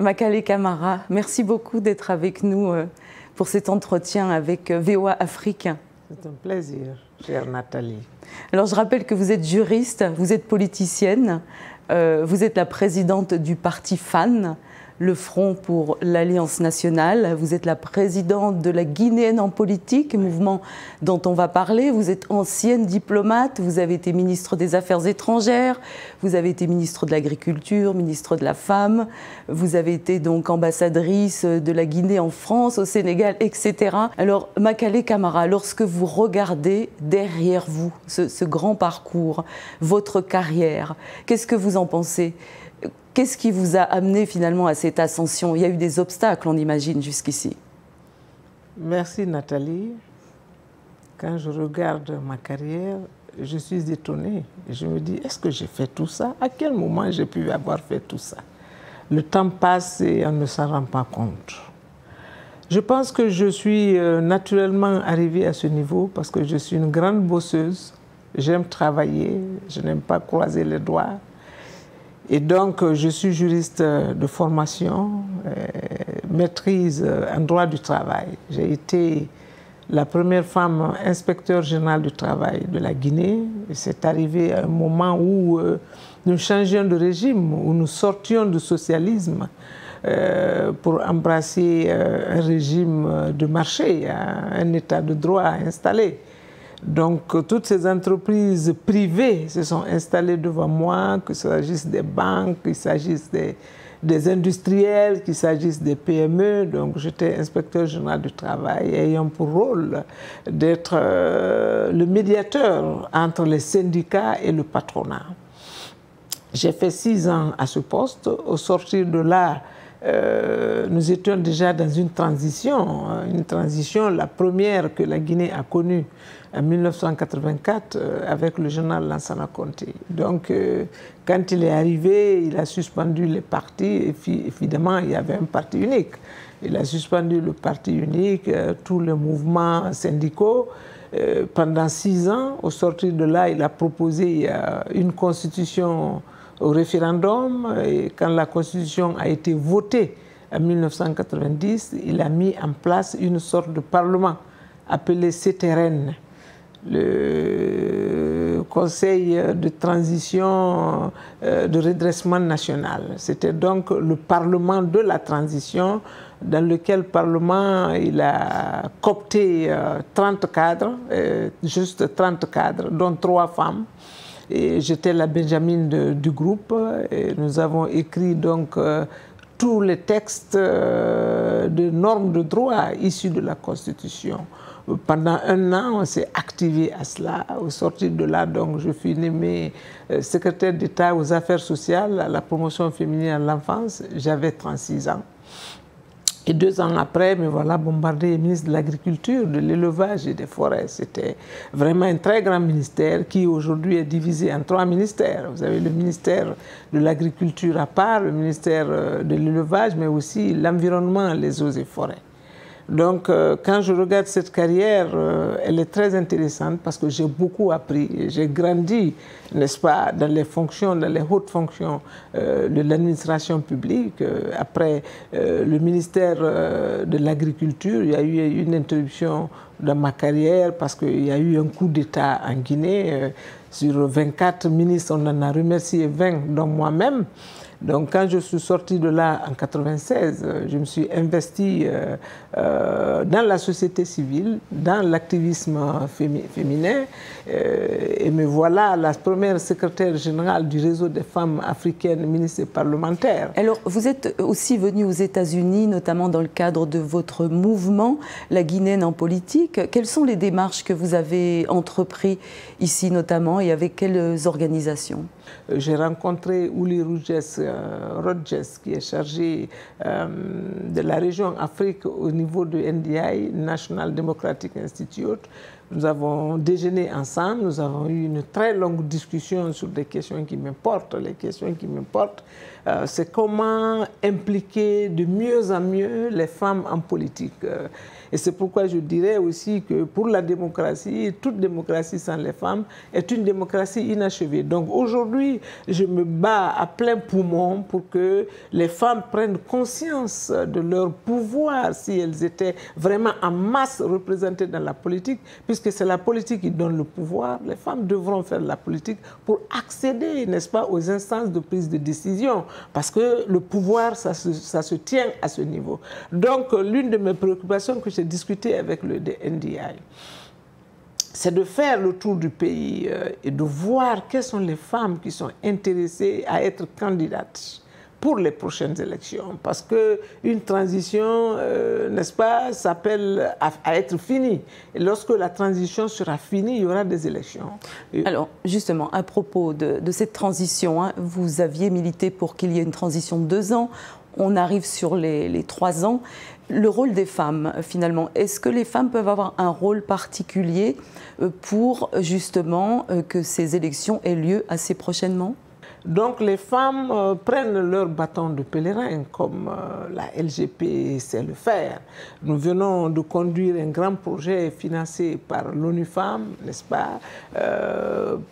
Makale Camara, merci beaucoup d'être avec nous pour cet entretien avec VOA Afrique. C'est un plaisir, chère Nathalie. Alors je rappelle que vous êtes juriste, vous êtes politicienne, vous êtes la présidente du parti FAN, le Front pour l'Alliance nationale. Vous êtes la présidente de la Guinéenne en politique, mouvement dont on va parler. Vous êtes ancienne diplomate, vous avez été ministre des Affaires étrangères, vous avez été ministre de l'Agriculture, ministre de la Femme, vous avez été donc ambassadrice de la Guinée en France, au Sénégal, etc. Alors, Makale Camara, lorsque vous regardez derrière vous ce grand parcours, votre carrière, qu'est-ce que vous en pensez ? Qu'est-ce qui vous a amené finalement à cette ascension? Il y a eu des obstacles, on imagine, jusqu'ici. Merci Nathalie. Quand je regarde ma carrière, je suis étonnée. Je me dis, est-ce que j'ai fait tout ça? À quel moment j'ai pu avoir fait tout ça? Le temps passe et on ne s'en rend pas compte. Je pense que je suis naturellement arrivée à ce niveau parce que je suis une grande bosseuse. J'aime travailler, je n'aime pas croiser les doigts. Et donc, je suis juriste de formation, maîtrise en droit du travail. J'ai été la première femme inspecteur général du travail de la Guinée. C'est arrivé à un moment où nous changions de régime, où nous sortions du socialisme pour embrasser un régime de marché, un état de droit installé. Donc, toutes ces entreprises privées se sont installées devant moi, qu'il s'agisse des banques, qu'il s'agisse des industriels, qu'il s'agisse des PME. Donc, j'étais inspecteur général du travail, ayant pour rôle d'être le médiateur entre les syndicats et le patronat. J'ai fait 6 ans à ce poste. Au sortir de là, nous étions déjà dans une transition, la première que la Guinée a connue en 1984 avec le général Lansana Conté. Donc, quand il est arrivé, il a suspendu les partis. Évidemment, il y avait un parti unique. Il a suspendu le parti unique, tous les mouvements syndicaux. Pendant 6 ans, au sortir de là, il a proposé une constitution au référendum. Et quand la constitution a été votée en 1990, il a mis en place une sorte de parlement appelé CTRN, le Conseil de transition de redressement national. C'était donc le parlement de la transition, dans lequel Parlement il a coopté 30 cadres, juste 30 cadres, dont 3 femmes. Et j'étais la Benjamine du groupe. Et nous avons écrit donc tous les textes de normes de droit issus de la Constitution. Pendant 1 an, on s'est activé à cela. Au sortir de là, donc, je fus nommée secrétaire d'État aux affaires sociales, à la promotion féminine à l'enfance. J'avais 36 ans. Et 2 ans après, me voilà bombardé ministre de l'Agriculture, de l'Élevage et des Forêts. C'était vraiment un très grand ministère qui aujourd'hui est divisé en 3 ministères. Vous avez le ministère de l'Agriculture à part, le ministère de l'Élevage, mais aussi l'Environnement, les Eaux et Forêts. Donc, quand je regarde cette carrière, elle est très intéressante parce que j'ai beaucoup appris. J'ai grandi, n'est-ce pas, dans les fonctions, dans les hautes fonctions de l'administration publique. Après le ministère de l'Agriculture, il y a eu une interruption dans ma carrière parce qu'il y a eu un coup d'État en Guinée. Sur 24 ministres, on en a remercié 20, dont moi-même. Donc, quand je suis sorti de là en 1996, je me suis investi dans la société civile, dans l'activisme féminin, et me voilà la première secrétaire générale du réseau des femmes africaines ministres et parlementaires. Alors, vous êtes aussi venu aux États-Unis, notamment dans le cadre de votre mouvement, la Guinéenne en politique. Quelles sont les démarches que vous avez entreprises ici notamment et avec quelles organisations? J'ai rencontré Uli Rodgers, qui est chargé de la région Afrique au niveau de NDI, National Democratic Institute. Nous avons déjeuné ensemble, nous avons eu une très longue discussion sur des questions qui m'importent. Les questions qui m'importent, c'est comment impliquer de mieux en mieux les femmes en politique. Et c'est pourquoi je dirais aussi que pour la démocratie, toute démocratie sans les femmes est une démocratie inachevée. Donc aujourd'hui, je me bats à plein poumon pour que les femmes prennent conscience de leur pouvoir si elles étaient vraiment en masse représentées dans la politique, puisque c'est la politique qui donne le pouvoir. Les femmes devront faire la politique pour accéder, n'est-ce pas, aux instances de prise de décision, parce que le pouvoir, ça se tient à ce niveau. Donc, l'une de mes préoccupations que j'ai discutées avec le NDI, c'est de faire le tour du pays et de voir quelles sont les femmes qui sont intéressées à être candidates pour les prochaines élections. Parce qu'une transition, n'est-ce pas, s'appelle à être finie. Et lorsque la transition sera finie, il y aura des élections. Alors, justement, à propos de cette transition, hein, vous aviez milité pour qu'il y ait une transition de 2 ans. On arrive sur les 3 ans. Le rôle des femmes, finalement, est-ce que les femmes peuvent avoir un rôle particulier pour, justement, que ces élections aient lieu assez prochainement ? Donc les femmes prennent leur bâton de pèlerin comme la LGP sait le faire. Nous venons de conduire un grand projet financé par l'ONU Femmes, n'est-ce pas,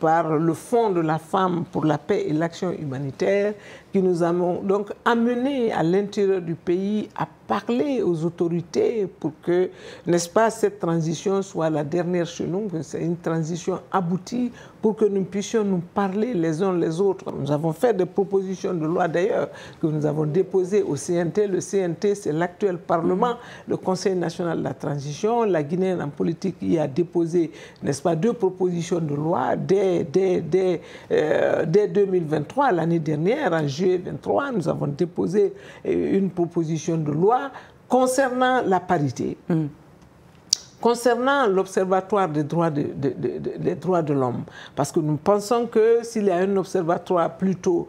par le Fonds de la femme pour la paix et l'action humanitaire, qui nous avons donc amené à l'intérieur du pays à parler aux autorités pour que, n'est-ce pas, cette transition soit la dernière chez nous, que c'est une transition aboutie pour que nous puissions nous parler les uns les autres. Nous avons fait des propositions de loi d'ailleurs que nous avons déposées au CNT. Le CNT, c'est l'actuel Parlement, le Conseil national de la transition. La Guinée en politique y a déposé, n'est-ce pas, 2 propositions de loi dès 2023, l'année dernière, en juillet 2023, nous avons déposé une proposition de loi concernant la parité. Concernant l'Observatoire des droits de l'homme, parce que nous pensons que s'il y a un observatoire plutôt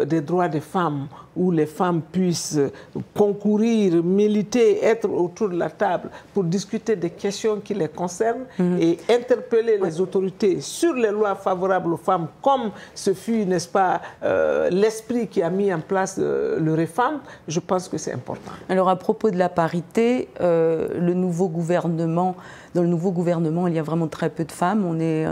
des droits des femmes, où les femmes puissent concourir, militer, être autour de la table pour discuter des questions qui les concernent et interpeller les autorités sur les lois favorables aux femmes, comme ce fut, n'est-ce pas, l'esprit qui a mis en place le REFAM, je pense que c'est important. Alors à propos de la parité, dans le nouveau gouvernement, il y a vraiment très peu de femmes, on est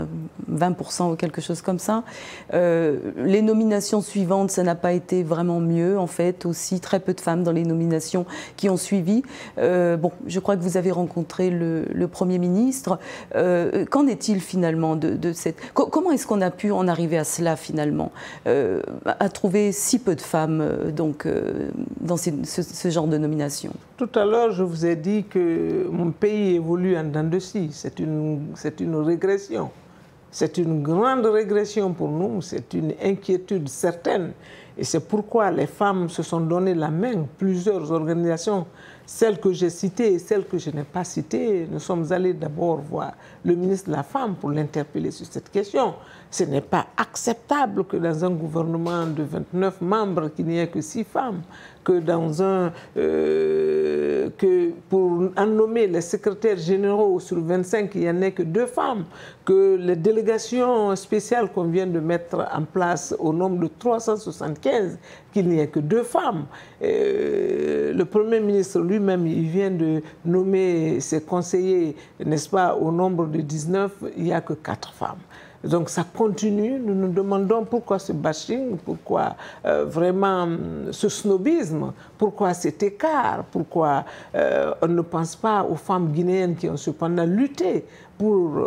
20% ou quelque chose comme ça. Les nominations suivantes, ça n'a pas été vraiment mieux, en fait, aussi très peu de femmes dans les nominations qui ont suivi. Bon, je crois que vous avez rencontré le Premier ministre. Qu'en est-il finalement de cette... Comment est-ce qu'on a pu en arriver à cela finalement, à trouver si peu de femmes donc, dans ce genre de nomination? Tout à l'heure, je vous ai dit que mon pays évolue en dents de scie. C'est une régression. C'est une grande régression pour nous, c'est une inquiétude certaine. Et c'est pourquoi les femmes se sont donné la main. Plusieurs organisations, celles que j'ai citées et celles que je n'ai pas citées, nous sommes allés d'abord voir le ministre de la Femme pour l'interpeller sur cette question. Ce n'est pas acceptable que dans un gouvernement de 29 membres, qu'il n'y ait que 6 femmes, que pour en nommer les secrétaires généraux sur 25, il n'y en ait que 2 femmes, que les délégations spéciales qu'on vient de mettre en place au nombre de 375, qu'il n'y ait que 2 femmes. Le Premier ministre lui-même, il vient de nommer ses conseillers, n'est-ce pas, au nombre de 19, il n'y a que 4 femmes. Donc ça continue, nous nous demandons pourquoi ce bashing, pourquoi vraiment ce snobisme, pourquoi cet écart, pourquoi on ne pense pas aux femmes guinéennes qui ont cependant lutté pour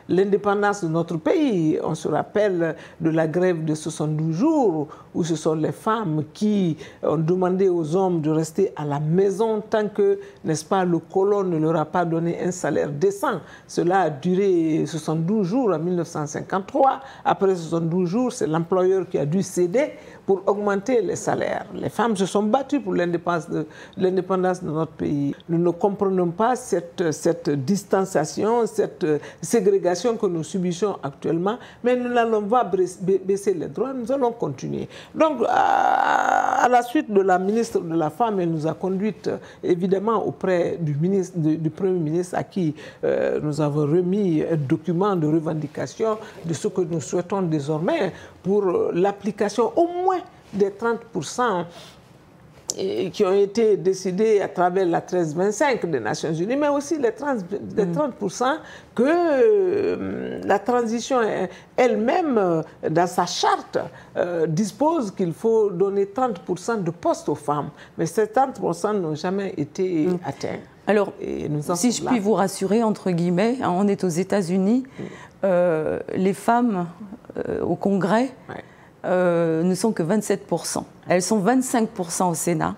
l'indépendance de notre pays. On se rappelle de la grève de 72 jours où ce sont les femmes qui ont demandé aux hommes de rester à la maison tant que, n'est-ce pas, le colon ne leur a pas donné un salaire décent. Cela a duré 72 jours en 1953. Après 72 jours, c'est l'employeur qui a dû céder pour augmenter les salaires. Les femmes se sont battues pour l'indépendance de notre pays. Nous ne comprenons pas cette distanciation, cette ségrégation que nous subissons actuellement, mais nous n'allons pas baisser les droits, nous allons continuer. Donc, à la suite de la ministre de la Femme, elle nous a conduite évidemment auprès du Premier ministre à qui nous avons remis un document de revendication de ce que nous souhaitons désormais pour l'application au moins des 30% qui ont été décidées à travers la 1325 des Nations Unies, mais aussi les 30% que la transition elle-même, dans sa charte, dispose qu'il faut donner 30% de postes aux femmes. Mais ces 30% n'ont jamais été atteints. Alors, si je puis vous rassurer, entre guillemets, hein, on est aux États-Unis, les femmes au Congrès ne sont que 27%. Elles sont 25% au Sénat.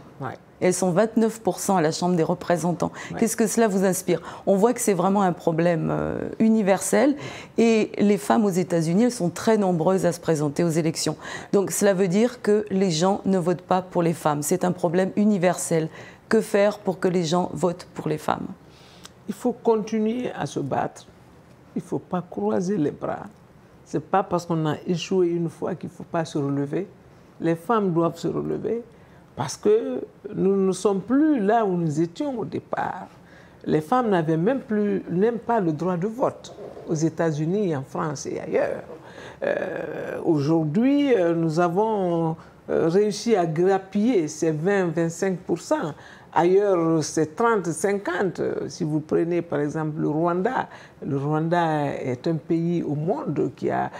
Et elles sont 29% à la Chambre des représentants. Qu'est-ce que cela vous inspire? On voit que c'est vraiment un problème universel. Et les femmes aux États-Unis, elles sont très nombreuses à se présenter aux élections. Donc cela veut dire que les gens ne votent pas pour les femmes. C'est un problème universel. Que faire pour que les gens votent pour les femmes? Il faut continuer à se battre. Il ne faut pas croiser les bras. Ce n'est pas parce qu'on a échoué une fois qu'il ne faut pas se relever. Les femmes doivent se relever. Parce que nous ne sommes plus là où nous étions au départ. Les femmes n'avaient même pas le droit de vote aux États-Unis, en France et ailleurs. Aujourd'hui, nous avons réussi à grappiller ces 20-25%. Ailleurs, c'est 30-50. Si vous prenez par exemple le Rwanda est un pays au monde qui a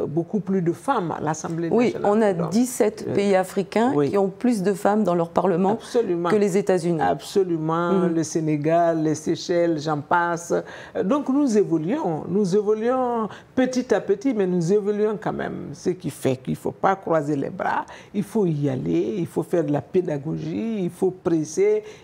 beaucoup plus de femmes à l'Assemblée nationale. Oui, on a 17 pays africains qui ont plus de femmes dans leur parlement que les États-Unis. Absolument, le Sénégal, les Seychelles, j'en passe. Donc nous évoluons petit à petit, mais nous évoluons quand même. Ce qui fait qu'il ne faut pas croiser les bras, il faut y aller, il faut faire de la pédagogie, il faut presser,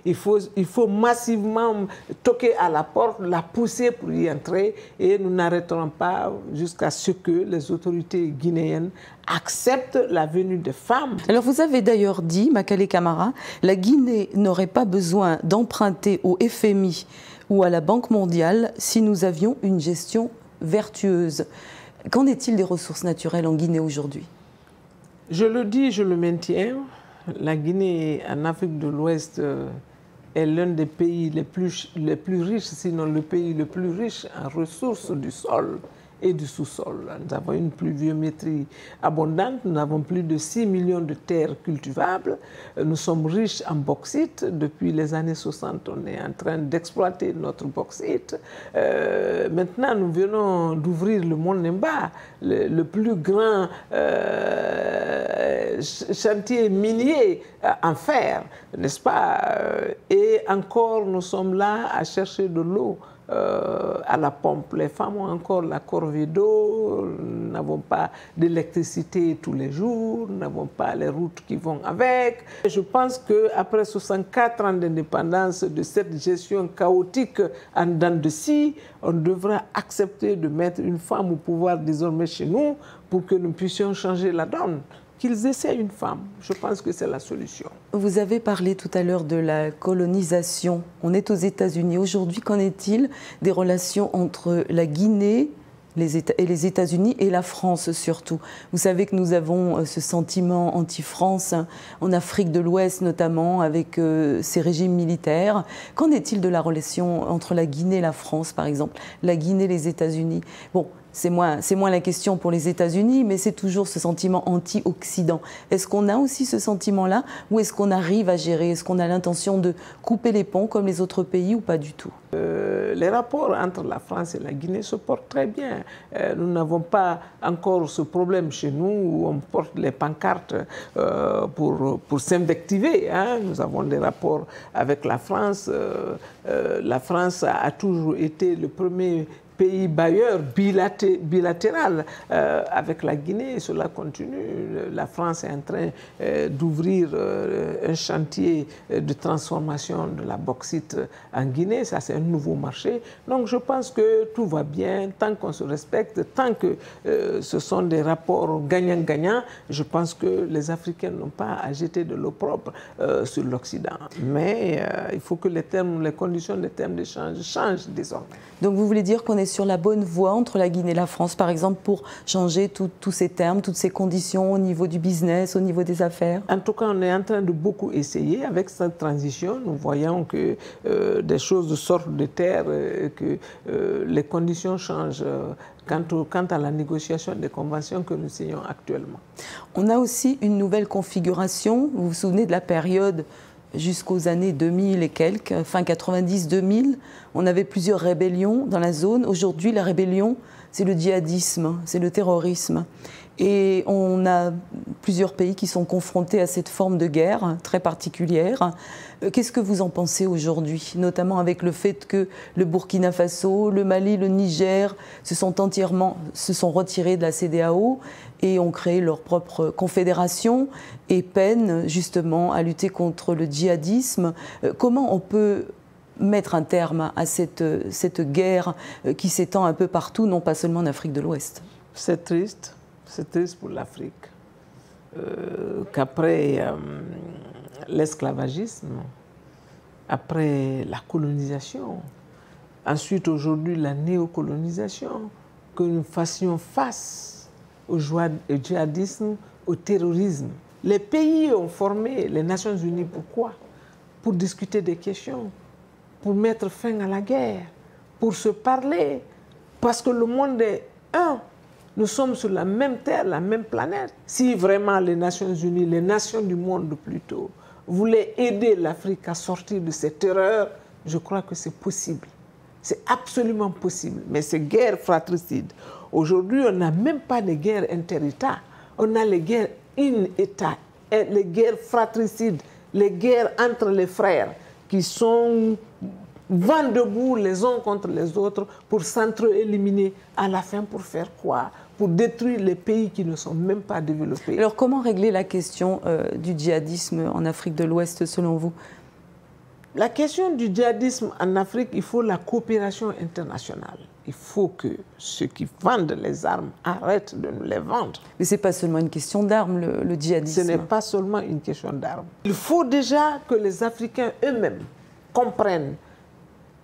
il faut massivement toquer à la porte, la pousser pour y entrer, et nous n'arrêterons pas jusqu'à ce que les autorités guinéennes acceptent la venue des femmes. Alors vous avez d'ailleurs dit, Makale Camara, la Guinée n'aurait pas besoin d'emprunter au FMI ou à la Banque mondiale si nous avions une gestion vertueuse. Qu'en est-il des ressources naturelles en Guinée aujourd'hui? Je le dis, je le maintiens. La Guinée, en Afrique de l'Ouest, est l'un des pays les plus riches, sinon le pays le plus riche en ressources du sol et du sous-sol. Nous avons une pluviométrie abondante, nous avons plus de 6 millions de terres cultivables, nous sommes riches en bauxite. Depuis les années 60, on est en train d'exploiter notre bauxite. Maintenant, nous venons d'ouvrir le Mont Nemba, le plus grand chantier minier en fer, n'est-ce pas? Et encore, nous sommes là à chercher de l'eau à la pompe. Les femmes ont encore la corvée d'eau, nous n'avons pas d'électricité tous les jours, nous n'avons pas les routes qui vont avec. Je pense qu'après 64 ans d'indépendance de cette gestion chaotique en dents de scie, on devra accepter de mettre une femme au pouvoir désormais chez nous pour que nous puissions changer la donne. Qu'ils essaient une femme. Je pense que c'est la solution. Vous avez parlé tout à l'heure de la colonisation. On est aux États-Unis. Aujourd'hui, qu'en est-il des relations entre la Guinée et les États-Unis et la France surtout? Vous savez que nous avons ce sentiment anti-France en Afrique de l'Ouest notamment avec ces régimes militaires. Qu'en est-il de la relation entre la Guinée et la France par exemple? La Guinée et les États-Unis. Bon, c'est moins la question pour les États-Unis, mais c'est toujours ce sentiment anti-Occident. Est-ce qu'on a aussi ce sentiment-là ou est-ce qu'on arrive à gérer? Est-ce qu'on a l'intention de couper les ponts comme les autres pays ou pas du tout? Les rapports entre la France et la Guinée se portent très bien. Nous n'avons pas encore ce problème chez nous où on porte les pancartes pour s'invectiver. Hein. Nous avons des rapports avec la France. La France a toujours été le premier pays bailleur bilatéral avec la Guinée, et cela continue. La France est en train d'ouvrir un chantier de transformation de la bauxite en Guinée. Ça, c'est un nouveau marché. Donc, je pense que tout va bien tant qu'on se respecte, tant que ce sont des rapports gagnant-gagnant. Je pense que les Africains n'ont pas à jeter de l'eau propre sur l'Occident. Mais il faut que les conditions des termes d'échange changent désormais. Donc, vous voulez dire qu'on est sur la bonne voie entre la Guinée et la France, par exemple, pour changer tous ces termes, toutes ces conditions au niveau du business, au niveau des affaires? En tout cas, on est en train de beaucoup essayer. Avec cette transition, nous voyons que des choses sortent de terre, que les conditions changent quant à la négociation des conventions que nous signons actuellement. On a aussi une nouvelle configuration. Vous vous souvenez de la période jusqu'aux années 2000 et quelques, fin 90-2000, on avait plusieurs rébellions dans la zone. Aujourd'hui, la rébellion, c'est le djihadisme, c'est le terrorisme. Et on a plusieurs pays qui sont confrontés à cette forme de guerre très particulière. Qu'est-ce que vous en pensez aujourd'hui, notamment avec le fait que le Burkina Faso, le Mali, le Niger se sont retirés de la CEDEAO et ont créé leur propre confédération et peinent justement à lutter contre le djihadisme? Comment on peut mettre un terme à cette guerre qui s'étend un peu partout, non pas seulement en Afrique de l'Ouest? C'est triste pour l'Afrique qu'après l'esclavagisme, après la colonisation, ensuite aujourd'hui la néocolonisation, que nous fassions face au djihadisme, au terrorisme. Les pays ont formé les Nations Unies, pourquoi? Pour discuter des questions, pour mettre fin à la guerre, pour se parler, parce que le monde est un. Nous sommes sur la même terre, la même planète. Si vraiment les Nations Unies, les nations du monde plutôt, voulaient aider l'Afrique à sortir de cette erreur, je crois que c'est possible. C'est absolument possible. Mais ces guerres fratricides, aujourd'hui, on n'a même pas de guerres inter-États. On a les guerres in-État, les guerres fratricides, les guerres entre les frères qui sont vent debout les uns contre les autres pour s'entre-éliminer. À la fin, pour faire quoi? Pour détruire les pays qui ne sont même pas développés. Alors comment régler la question du djihadisme en Afrique de l'Ouest selon vous? La question du djihadisme en Afrique, il faut la coopération internationale. Il faut que ceux qui vendent les armes arrêtent de nous les vendre. Mais ce n'est pas seulement une question d'armes, le djihadisme. Ce n'est pas seulement une question d'armes. Il faut déjà que les Africains eux-mêmes comprennent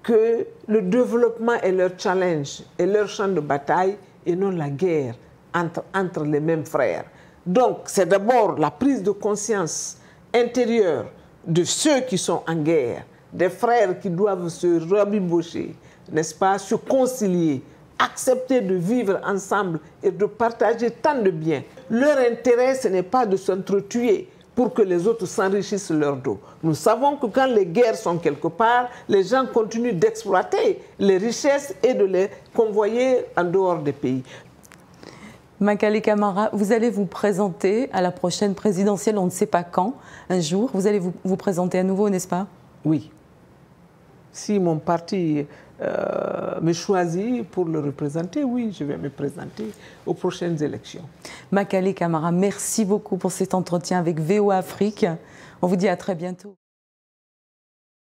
que le développement est leur challenge et leur champ de bataille et non la guerre entre les mêmes frères. Donc, c'est d'abord la prise de conscience intérieure de ceux qui sont en guerre, des frères qui doivent se rabibocher, n'est-ce pas, se concilier, accepter de vivre ensemble et de partager tant de biens. Leur intérêt, ce n'est pas de s'entretuer pour que les autres s'enrichissent leur dos. Nous savons que quand les guerres sont quelque part, les gens continuent d'exploiter les richesses et de les convoyer en dehors des pays. Makale Camara, vous allez vous présenter à la prochaine présidentielle, on ne sait pas quand, un jour. Vous allez vous présenter à nouveau, n'est-ce pas? Oui. Si mon parti me choisit pour le représenter, oui, je vais me présenter aux prochaines élections. Makale Camara, merci beaucoup pour cet entretien avec VOA Afrique. On vous dit à très bientôt.